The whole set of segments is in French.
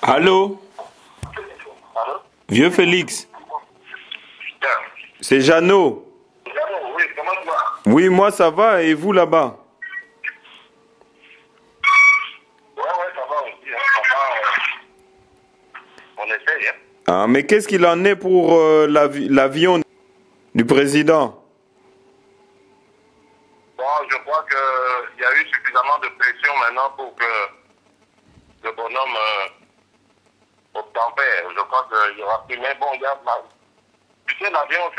Allô? Vieux Félix? C'est Jeannot. Oui, comment tu vas? Oui, moi ça va, et vous là-bas? Ouais, ça va aussi. Ça va, on essaye. Ah, mais qu'est-ce qu'il en est pour l'avion du président? Bon, je crois qu'il y a eu suffisamment de pression maintenant pour que le bonhomme obtempère. Je crois qu'il y aura plus. Mais bon, il y a. Tu sais, l'avion,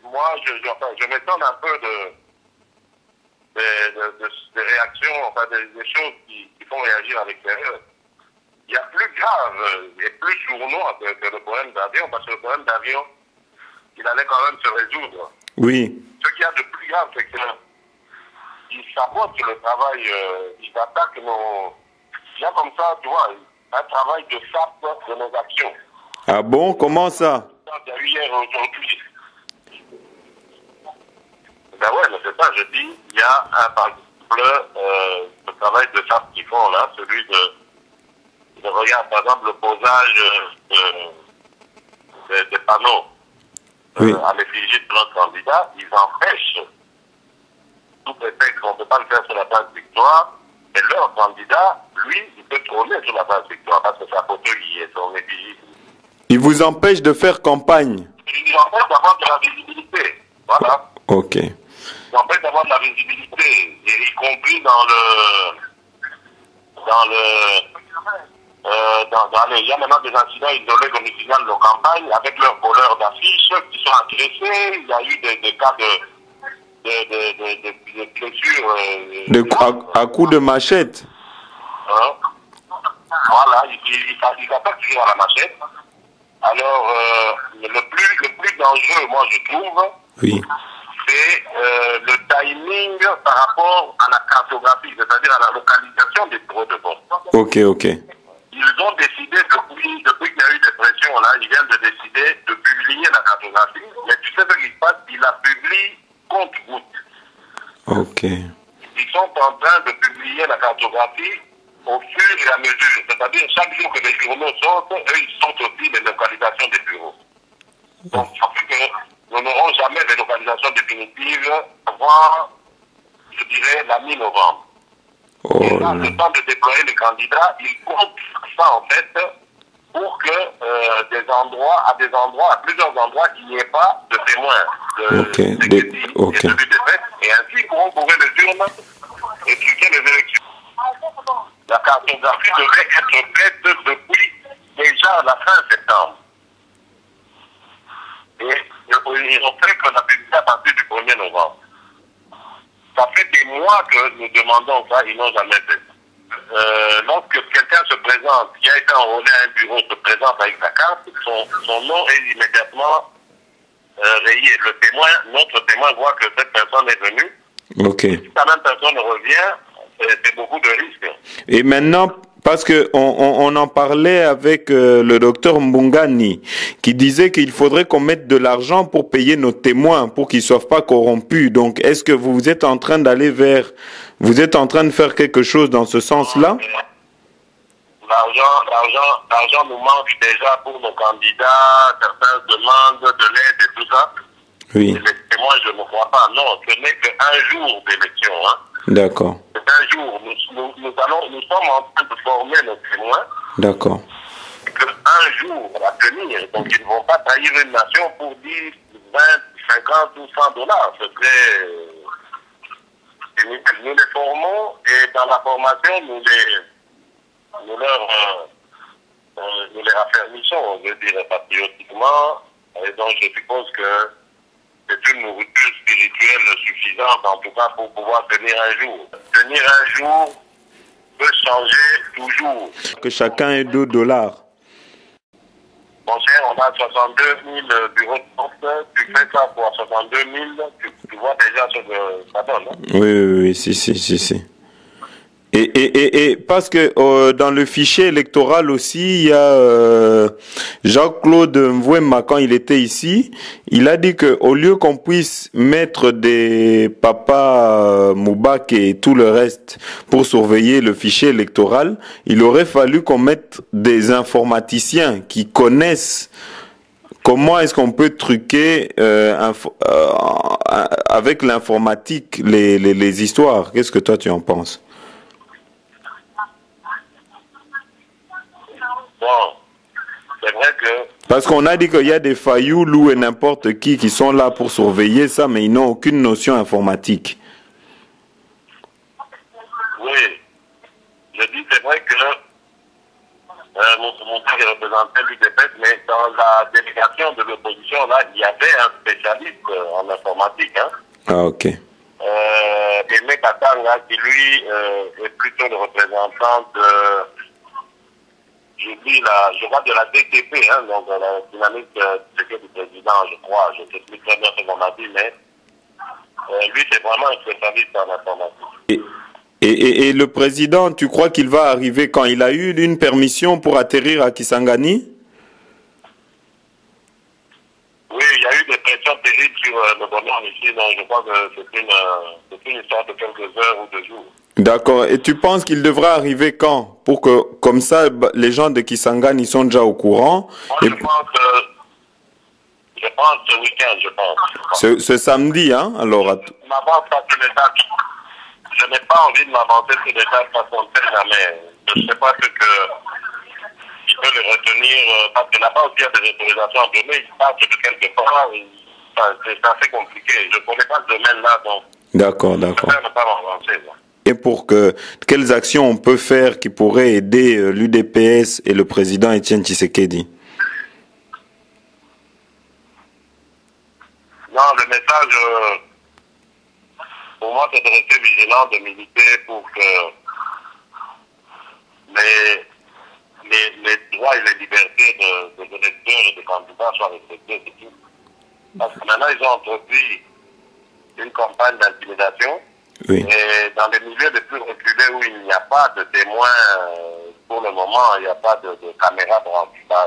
moi, je m'étonne un peu des réactions, enfin, des choses qui font réagir à l'extérieur. Il y a plus grave et plus sournois que le problème d'avion, parce que le problème d'avion, il allait quand même se résoudre. Oui. Ce qu'il y a de plus grave, c'est qu'ils sabotent le travail, ils attaquent nos... Il y a comme ça, tu vois, un travail de sape de nos actions. Ah bon? Comment ça? Il y a eu hier, aujourd'hui. Ben ouais, mais c'est ça, je dis, il y a par exemple, le travail de sape qu'ils font là, celui de regarde, par exemple, le posage des panneaux à l'effigie de notre candidat, ils empêchent tout prétexte qu'on ne peut pas le faire sur la place Victoire, et leur candidat, lui, il peut trôner sur la place Victoire, parce que sa photo y est, son effigie. Il vous empêche de faire campagne? Il empêche d'avoir de la visibilité, voilà. Ok. Il empêche d'avoir de la visibilité, et y compris il y a maintenant des incidents isolés comme ils signalent nos campagnes avec leurs voleurs d'affiches qui sont agressés. Il y a eu des cas de blessures. À coups de machette? Voilà, ils attaquent toujours à la machette. Alors, le plus dangereux, moi je trouve, oui, c'est le timing par rapport à la cartographie, c'est-à-dire à la localisation des bureaux de vote. Ok. Ils ont décidé, depuis qu'il y a eu des pressions, là, ils viennent de décider de publier la cartographie. Mais tu sais ce qui se passe, ils la publient compte-goutte. Ok. Ils sont en train de publier la cartographie au fur et à mesure. C'est-à-dire, chaque jour que les journaux sortent, eux, ils sortent aussi les localisations des bureaux. Donc, ça fait que nous n'aurons jamais des localisations définitives avant, je dirais, la mi-novembre. Oh, et là, le temps de déployer les candidats, ils comptent ça en fait pour que à plusieurs endroits, il n'y ait pas de témoins de fait, et ainsi ils pourront couvrir les urnes et truquer les élections. La cartographie devrait être prête depuis déjà la fin septembre. Et ils ont fait que la publicité à partir du 1er novembre. Ça fait des mois que nous demandons ça, ils n'ont jamais fait. Lorsque quelqu'un se présente, qui a été enrôlé à un bureau, se présente avec sa carte, son nom est immédiatement rayé. Notre témoin voit que cette personne est venue. Ok. Si la même personne revient, c'est beaucoup de risques. Et maintenant, parce que on en parlait avec le docteur Mbungani, qui disait qu'il faudrait qu'on mette de l'argent pour payer nos témoins, pour qu'ils ne soient pas corrompus. Donc, est-ce que vous êtes en train vous êtes en train de faire quelque chose dans ce sens-là? L'argent nous manque déjà pour nos candidats, certains demandent de l'aide et tout ça. Oui. Et les témoins, je ne crois pas. Non, ce n'est qu'un jour d'élection. Hein. D'accord. C'est un jour. Nous sommes en train de former nos témoins. D'accord. Un jour à tenir. Donc, ils ne vont pas trahir une nation pour 10, 20, 50 ou 100 dollars. Nous les formons et dans la formation, nous les raffermissons, je dirais, patriotiquement. Et donc, je suppose que c'est une nourriture spirituelle suffisante, en tout cas, pour pouvoir tenir un jour. Tenir un jour peut changer toujours. Que chacun ait 2 dollars. Mon cher, on a 62 000 bureaux de poste. Tu fais ça pour 62 000, tu vois déjà ce que ça donne. Hein? Oui, si. Et parce que dans le fichier électoral aussi, il y a Jean-Claude Mvouema, quand il était ici, il a dit que au lieu qu'on puisse mettre des papas Moubak et tout le reste pour surveiller le fichier électoral, il aurait fallu qu'on mette des informaticiens qui connaissent comment est-ce qu'on peut truquer avec l'informatique les histoires. Qu'est-ce que toi tu en penses? Bon, c'est vrai que Parce qu'on a dit qu'il y a des failloux et n'importe qui sont là pour surveiller ça, mais ils n'ont aucune notion informatique. oui, je dis c'est vrai que mon père représentait l'UDPS, mais dans la délégation de l'opposition, là, il y avait un spécialiste en informatique, hein. Ah, ok. Aimé Katanga, qui lui est plutôt le représentant de, je vois de la DTP, hein, donc la dynamique du président, je crois, je ne sais plus très bien ce qu'on m'a dit, mais lui c'est vraiment un spécialiste en informatique. Et le président, tu crois qu'il va arriver quand il a eu une permission pour atterrir à Kisangani? Oui, il y a eu des pressions terribles sur le bonheur ici, donc je crois que c'est une histoire de quelques heures ou de jours. D'accord. Et tu penses qu'il devra arriver quand? Pour que, comme ça, les gens de Kisangani sont déjà au courant. Moi, Et je pense ce week-end, je pense. ce samedi, hein? Alors, Je m'avance pas sur les dates. Je n'ai pas envie de m'avancer sur les dates parce qu'on ne sait jamais. Je ne sais pas ce que il peut les retenir, parce que là-bas aussi il y a des autorisations à donner, ils partent de quelque part, c'est assez compliqué. Je ne connais pas ce domaine-là, donc d'accord, je d'accord. préfère ne pas m'avancer. Et pour que, quelles actions on peut faire qui pourraient aider l'UDPS et le président Étienne Tshisekedi? Non, le message, pour moi, c'est de rester vigilant, de militer pour que les droits et les libertés de l'électeur et des candidats soient respectés, c'est tout. Parce que maintenant, ils ont entrepris une campagne d'intimidation. Oui. Et dans les milieux les plus reculés où il n'y a pas de témoins, pour le moment, il n'y a pas de caméras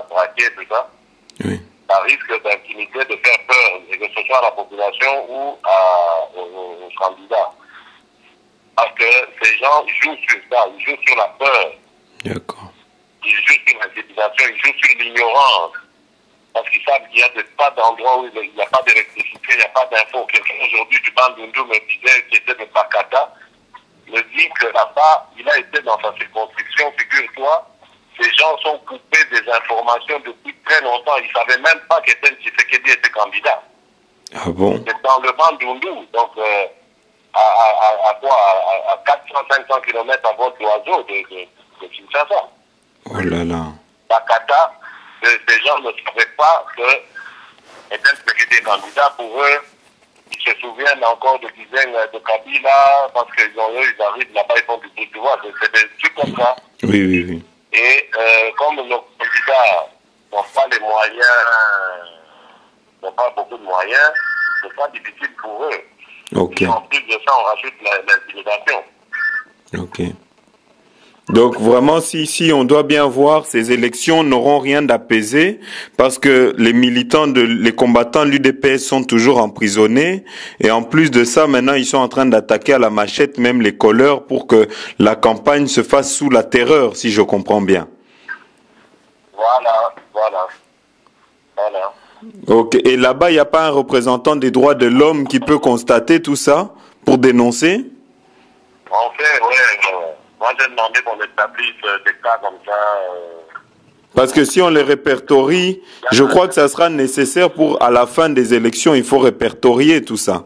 braquées, tout ça, Oui. ça risque d'intimider, de faire peur, et que ce soit à la population ou aux candidats. Parce que ces gens jouent sur ça, ils jouent sur la peur. D'accord. Ils jouent sur l'intimidation, ils jouent sur l'ignorance. Parce qu'ils savent qu'il n'y a pas d'endroit où il n'y a pas d'électricité, il n'y a pas d'infos. Quelqu'un aujourd'hui du Bandundu me disait, qui était de Pakata, me dit que là-bas, il a été dans sa circonscription, figure-toi, ces gens sont coupés des informations depuis très longtemps. Ils ne savaient même pas qu'Étienne Tshisekedi était candidat. Ah bon? C'est dans le Bandundu, donc à 400-500 km à vol d'oiseau de Kinshasa. Oh là là. Pakata, ces gens ne savaient pas que Étienne Tshisekedi est candidat. Pour eux, ils se souviennent encore de dizaines de Kabila, parce qu'ils arrivent là-bas, ils font du truc, tu vois, c'est des trucs comme ça. Oui, oui, oui. Et comme nos candidats n'ont pas les moyens, n'ont pas beaucoup de moyens, c'est pas difficile pour eux. Ok. Et en plus de ça, on rajoute l'intimidation. Ok. Donc vraiment, si on doit bien voir, ces élections n'auront rien d'apaisé parce que les combattants de l'UDPS sont toujours emprisonnés et en plus de ça, maintenant ils sont en train d'attaquer à la machette même les colleurs pour que la campagne se fasse sous la terreur, si je comprends bien. Voilà. Ok. Et là-bas, il n'y a pas un représentant des droits de l'homme qui peut constater tout ça pour dénoncer? En fait, ouais. Moi, j'ai demandé qu'on établisse des cas comme ça. Parce que si on les répertorie, je crois que ça sera nécessaire pour, à la fin des élections, il faut répertorier tout ça.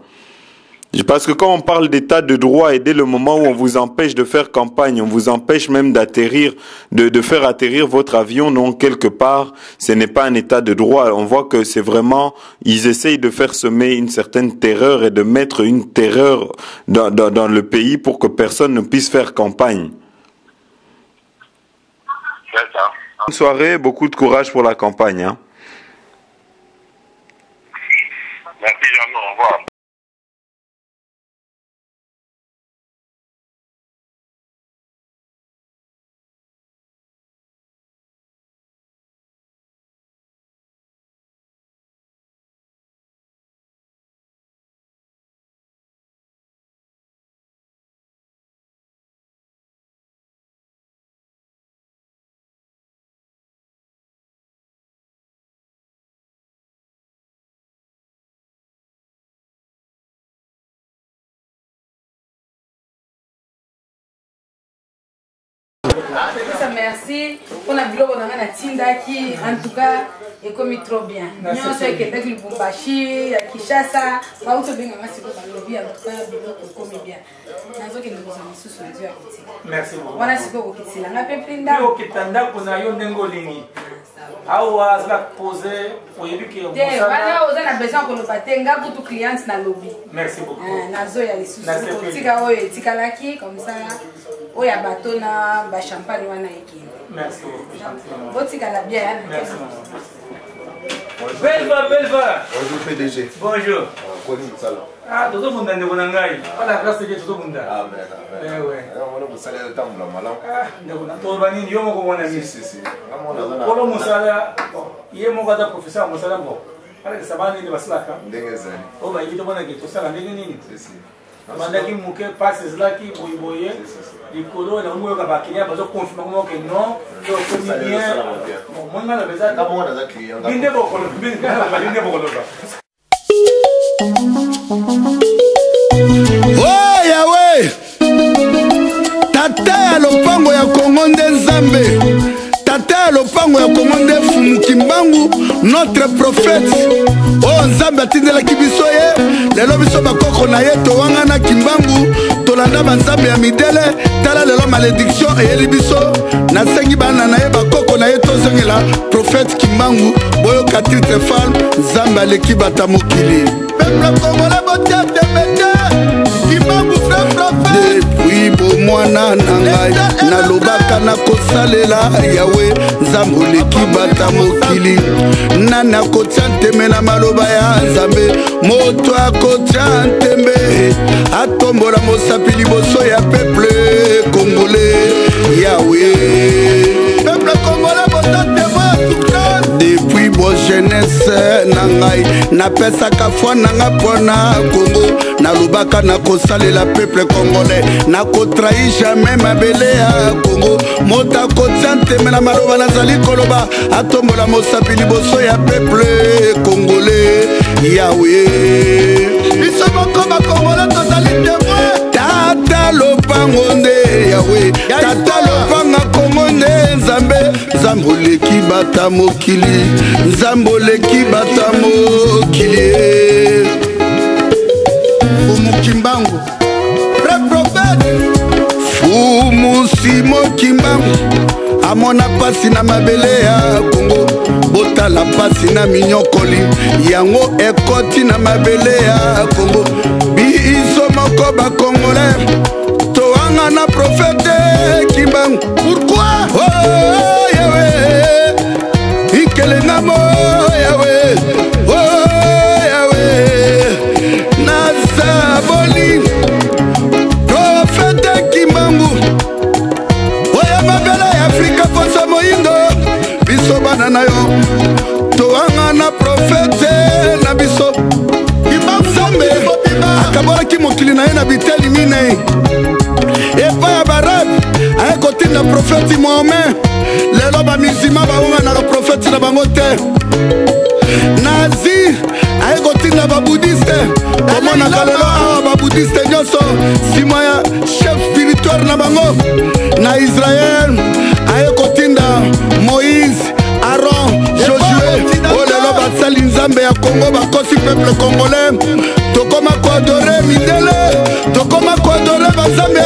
Parce que quand on parle d'état de droit et dès le moment où on vous empêche de faire campagne, on vous empêche même d'atterrir, de faire atterrir votre avion, non, quelque part, ce n'est pas un état de droit. On voit que c'est vraiment, ils essayent de faire semer une certaine terreur et de mettre une terreur dans le pays pour que personne ne puisse faire campagne. C'est ça. Bonne soirée, beaucoup de courage pour la campagne, hein. Merci, Jean, au revoir. Merci. On a vu qu'on a Tindaki, en tout cas, et comme il trop bien. Nous sommes avec le Bumbashi, à Kishasa, on a bien merci pour le lobby, en tout cas, comme bien. Nous avons sous Dieu à côté. Merci beaucoup. On a si beaucoup qui s'est là. On a fait plein d'argent. Ok, tanda kuna yo nengolingi. Awa zla poser oyebiki on a besoin qu'on le patenga pour tout client na lobby. Merci beaucoup. Nazo ya les sous. Tika oyo tikalaki comme ça. Oya bateau na ba champagne wana eki. Merci beaucoup. Botika la bien. Merci. Belva. Bonjour PDG. Bonjour. Ah, tout le monde est bon angai. Pas la grâce de tout le monde. Amen. Ouais. On va saluer le temps de malam. Ah, tout le monde yo mo ko mona ni. Si. Ko mo sala. Ye mo ka da professeur mo sala mo. Ala sabani ni baslaka. Ndenge zani. O ba yito bona ke to sala ndenge nini? Si. Mandaki muke passes là qui boye. Likolo na ngo ka bakinya bazo confirmer ko non. Yo ko ni bien. Mo ngala beza. Kama wana za client. Binde bokolo, binde bokolo. Oh Yahweh, tata ya lopango ya Kongo nde Nzambe, tata ya lopango ya Kongo nde Fumu Kimbangu, notre prophète. Oh Nzambe atindelaki biso ye, lelo biso bakoko na ye towanga na Kimbangu, tolanda banzambe ya midele, tala lelo malédiction eyeli biso, nasengi bana na ye bakoko na ye tozongela prophète Kimbangu, boyoka titre femme, Nzambe aleki bata mokili. Peuple congolais botia tebete, Kimbangu frère prophète. Depuis bomwana na ngai, nalobaka na kosalela Yawe, Nzambe oleki bata mokili. Nani akotia nteme na maloba ya Nzambe, moto akotia ntembe, atombola mosapi liboso ya peuple congolais. Yawe, peuple congolais botia tebete. Depuis bo jeunesse na ngai, napesaka foi nanga pona Congo, nalobaka na kosalela peuple congolais, na kotrahi jamais mabele ya Congo, mota kotia nteme na maloba nazali koloba, atombola mosapi liboso ya peuple congolais. Yawe, biso moko bakongolais tozali témoin. Tata lopango nde Yawe, tata lopanga Kongo nde Nzambe, Nzambe oleki bata mokili, Nzambe oleki bata mokili. Fumu Kimbangu, vrai prophète. Fumu Simo Kimbangu, amona pasi na mabele ya Kongo, botala pasi na minyokoli, yango ekoti na mabele ya Kongo. Biso moko ba Congolais, toanga na prophète Kimbangu. Pourquoi? Oh Yahweh, ikelenga mo Yahweh, oh Yahweh, nazaboli prophète Kimbangu. Oya mabela ya Afrika posa moindo, biso bana na yo, toanga na prophète na biso. Nzambe akabolaki mokili na ye na biteli minei, epai ya barabe aye kotinda prophète Mohamed. Lelo bamisima baonga na prophète na bango te. Nazi aye kotinda babudiste, omonaka lelo awa babudiste nyonso nsima ya chef spirituel na bango. Na Israel aye kotinda Moïse, Aaron, Josué. O lelo basali Nzambe ya Congo bakosi peuple congolais, tokoma koadore mindele, tokoma koadore banzambe